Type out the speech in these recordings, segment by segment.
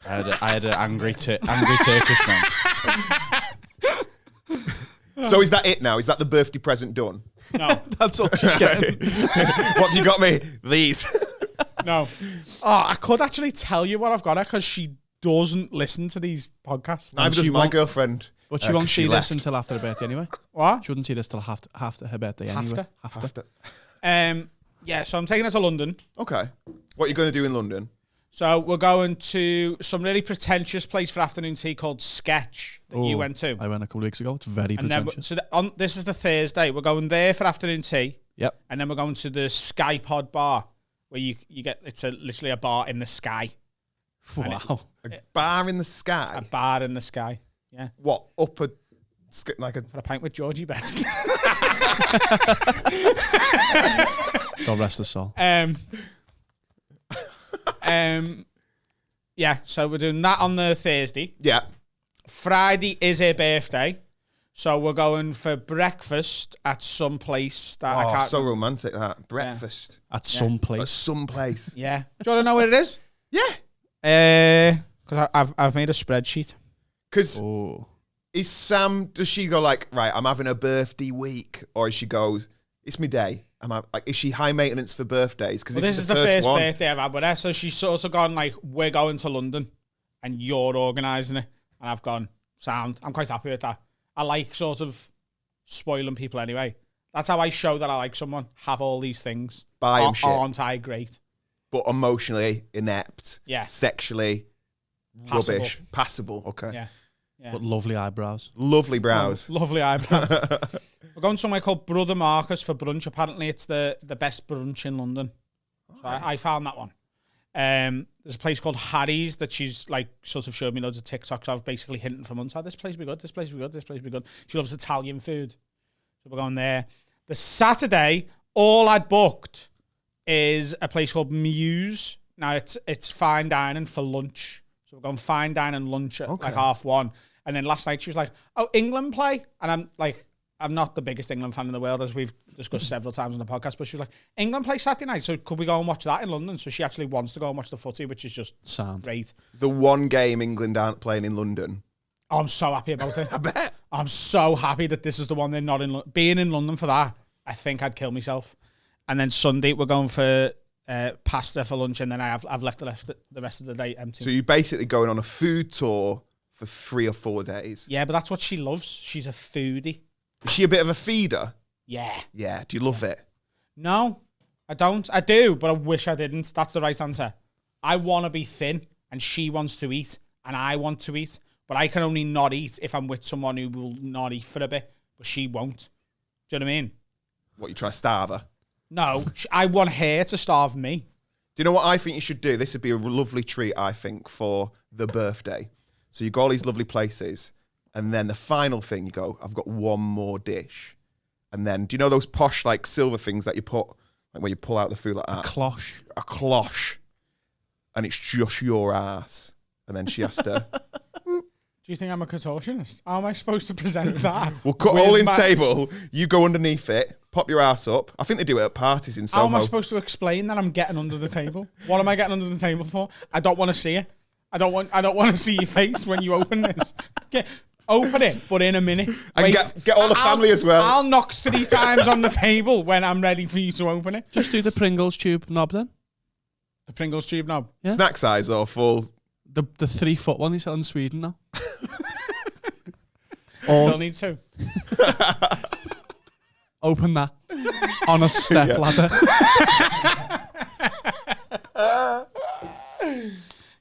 I had an angry Turkish man. So is that it now? Is that the birthday present done? No. That's all she's getting. What have you got me? These. No. Oh, I could actually tell you what I've got her because she doesn't listen to these podcasts. Neither does my girlfriend. But she won't see this left. until after her birthday anyway. What? She wouldn't see this till after her birthday anyway. After. Yeah, so I'm taking her to London. Okay. What are you going to do in London? So we're going to some really pretentious place for afternoon tea called Sketch that you went to. I went a couple of weeks ago. It's very pretentious. This is the Thursday. We're going there for afternoon tea. Yep. And then we're going to the Sky Pod bar where you get, it's literally a bar in the sky. Wow. A bar in the sky? A bar in the sky. Yeah. What? Up a... For a pint with Georgie Best. God rest his soul. Yeah, so we're doing that on the Thursday. Yeah. Friday is her birthday, so we're going for breakfast at some place that I can't... so romantic, that. Breakfast. Yeah. At some place. At some place. Yeah. Do you want to know where it is? Yeah. Because I've made a spreadsheet. Because is Sam, does she go like, right, I'm having a birthday week? Or she goes, it's my day. Is she high maintenance for birthdays? Because this is the first birthday I've had with her. So she's sort of gone like, we're going to London and you're organising it. And I've gone, sound. I'm quite happy with that. I like sort of spoiling people anyway. That's how I show that I like someone. Have all these things. Buy them shit. Aren't I great? But emotionally inept. Yeah. Sexually rubbish. Passable. Okay. Yeah. But lovely eyebrows. Lovely brows. Lovely eyebrows. We're going somewhere called Brother Marcus for brunch. Apparently, it's the best brunch in London. So I found that one. There's a place called Harry's that she's like sort of showed me loads of TikToks of, basically hinting for months. Oh, this place be good. This place be good. This place be good. She loves Italian food, so we're going there. The Saturday, all I'd booked is a place called Muse. Now it's fine dining for lunch. So we're going fine dining lunch at like 1:30. And then last night she was like, "Oh, England play," and I'm like, I'm not the biggest England fan in the world, as we've discussed several times on the podcast, but she was like, England play Saturday night, so could we go and watch that in London? So she actually wants to go and watch the footy, which is just great. The one game England aren't playing in London. Oh, I'm so happy about it. I bet. I'm so happy that this is the one they're not in. Being in London for that, I think I'd kill myself. And then Sunday, we're going for pasta for lunch, and then I've left the rest of the day empty. So you're basically going on a food tour for 3 or 4 days. Yeah, but that's what she loves. She's a foodie. Is she a bit of a feeder? Yeah. Yeah. Do you love it? No, I don't. I do, but I wish I didn't. That's the right answer. I want to be thin, and she wants to eat, and I want to eat, but I can only not eat if I'm with someone who will not eat for a bit, but she won't. Do you know what I mean? What, you try to starve her? No, I want her to starve me. Do you know what I think you should do? This would be a lovely treat, I think, for the birthday. So you go all these lovely places, and then the final thing, you go, I've got one more dish. And then, do you know those posh, like, silver things that you put, like, where you pull out the food like that? A cloche. A cloche. And it's just your ass. And then she has to... Do you think I'm a contortionist? How am I supposed to present that? We'll cut all in table, you go underneath it, pop your ass up. I think they do it at parties in Soho. How am I supposed to explain that I'm getting under the table? What am I getting under the table for? I don't want to see it. I don't want to see your face when you open this. Open it, but in a minute. And get all the family as well. I'll knock 3 times on the table when I'm ready for you to open it. Just do the Pringles tube knob then. The Pringles tube knob? Yeah. Snack size or full? The 3-foot one they sell in Sweden now. Still need 2. Open that on a step ladder.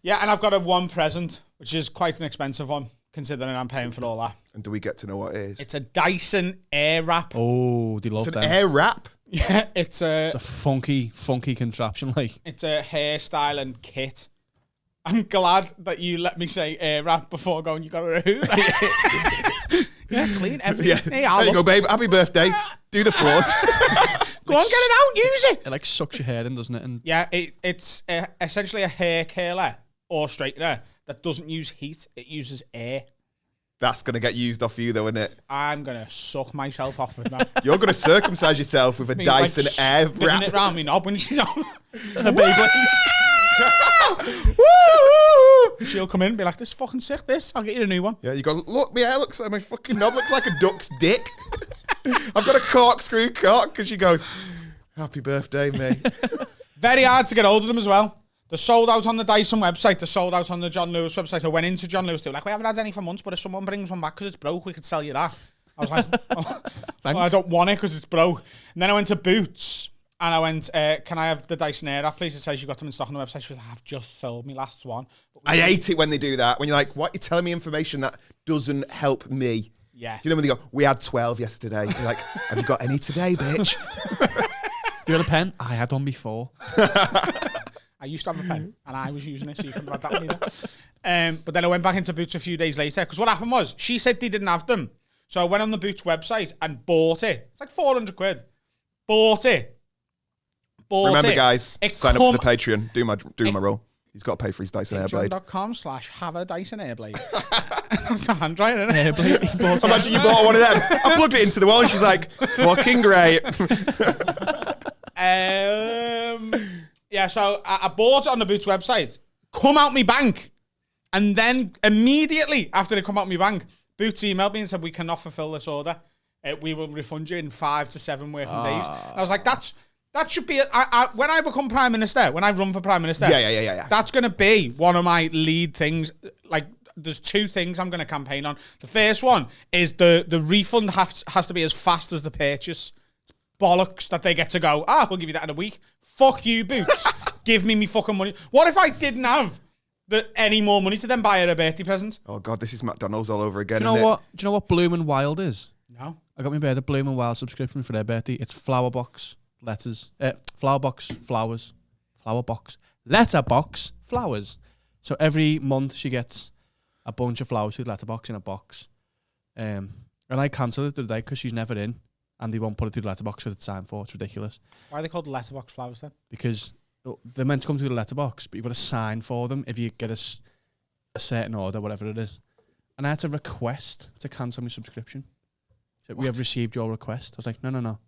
Yeah, and I've got a one present, which is quite an expensive one, considering I'm paying for all that. And do we get to know what it is? It's a Dyson Airwrap. Oh, they love It's them. an air wrap? Yeah, it's a funky contraption, like. It's a hairstyle and kit. I'm glad that you let me say Airwrap before going, you got a Hoover. Yeah, clean everything. Yeah. There you go, babe. Happy birthday. Do the floors. Go on, get it out, use it. It like sucks your hair in, doesn't it? And yeah, it's essentially a hair curler or straightener that doesn't use heat. It uses air. That's going to get used off you, though, isn't it? I'm going to suck myself off with that. You're going to circumcise yourself with a Dyson air wrap. It round me knob when she's on. a Beyblade. she'll come in and be like, this is fucking sick, this. I'll get you a new one. Yeah, you go, look, my hair looks like my fucking knob looks like a duck's dick. I've got a corkscrew cock. And she goes, happy birthday, mate. Very hard to get hold of them as well. They're sold out on the Dyson website. They're sold out on the John Lewis website. I went into John Lewis. They were like, we haven't had any for months, but if someone brings one back because it's broke, we could sell you that. I was like, oh, well, I don't want it because it's broke. And then I went to Boots and I went, can I have the Dyson Airwrap, please? It says you got them in stock on the website. She was like, I've just sold me last one. I hate it when they do that. When you're like, what? You're telling me information that doesn't help me. Yeah. Do you know when they go, we had 12 yesterday? You're like, have you got any today, bitch? Do you have a pen? I had one before. I used to have a pen and I was using it, so you couldn't have that one either. But then I went back into Boots a few days later because what happened was she said they didn't have them. So I went on the Boots website and bought it. It's like 400 quid. Bought it. Remember, guys, sign up to the Patreon. Do my role. He's got to pay for his Dyson Airblade. Patreon.com/have a Dyson Airblade. That's a handwriting, isn't it? Airblade. Imagine you bought one of them. I plugged it into the wall and she's like, fucking great. Yeah, so I bought it on the Boots website. Come out my bank. And then immediately after they come out my bank, Boots emailed me and said, we cannot fulfill this order. We will refund you in 5 to 7 working days. And I was like, that should be... when I become Prime Minister, when I run for Prime Minister, yeah. that's going to be one of my lead things. Like, there's 2 things I'm going to campaign on. The first one is the refund has to be as fast as the purchase. Bollocks that they get to go, we'll give you that in a week. Fuck you, Boots. Give me fucking money. What if I didn't have any more money to then buy her a birthday present? Oh, God, this is McDonald's all over again, Do you know what Bloom & Wild is? No. I got my birthday Bloom & Wild subscription for their birthday. It's flower box letters. Flower box flowers. Flower box. Letterbox flowers. So every month she gets a bunch of flowers with letterbox in a box. And I cancelled it the other day because she's never in. And they won't put it through the letterbox with it's signed for. It's ridiculous. Why are they called letterbox flowers then? Because they're meant to come through the letterbox, but you've got to sign for them if you get a certain order, whatever it is. And I had to request to cancel my subscription. So we have received your request. I was like, no.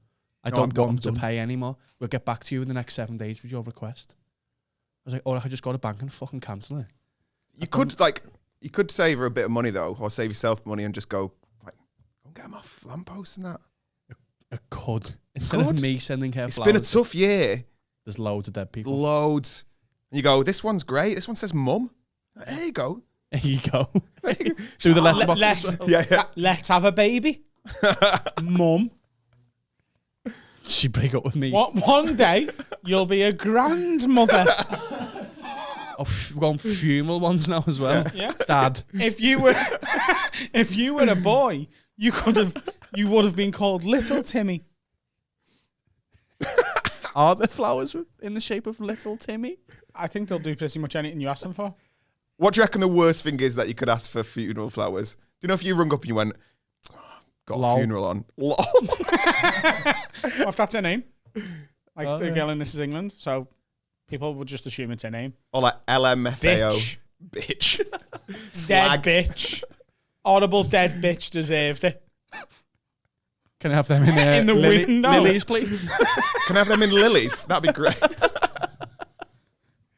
I don't want to pay anymore. We'll get back to you in the next 7 days with your request. I was like, or I could just go to bank and fucking cancel it. You could save her a bit of money though, or save yourself money and just go get them off lampposts and that. I could. Instead of me sending her flowers. It's been a tough year. There's loads of dead people. Loads. And you go, this one's great. This one says mum. There you go. There you go. Do the letterbox. Let's have a baby. Mum. She break up with me. One day, you'll be a grandmother. We're going funeral ones now as well. Yeah. Dad. If you were a boy, you would have been called Little Timmy. Are there flowers in the shape of Little Timmy? I think they'll do pretty much anything you ask them for. What do you reckon the worst thing is that you could ask for funeral flowers? Do you know if you rung up and you went, got a funeral on? Lol. What if that's her name? Like the girl in This Is England. So people would just assume it's her name. Or like LMFAO. Bitch. Dead bitch. Horrible dead bitch deserved it. Can I have them in the window? Lilies, please? Can I have them in lilies? That'd be great.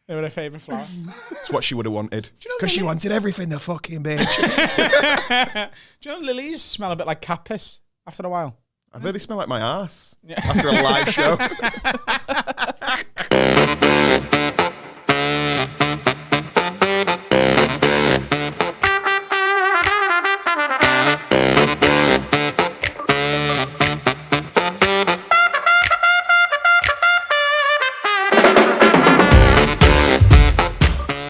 They were her favourite flower. It's what she would have wanted. Because she wanted everything, the fucking bitch. Do you know lilies smell a bit like cat piss after a while? I've heard they smell like my ass after a live show.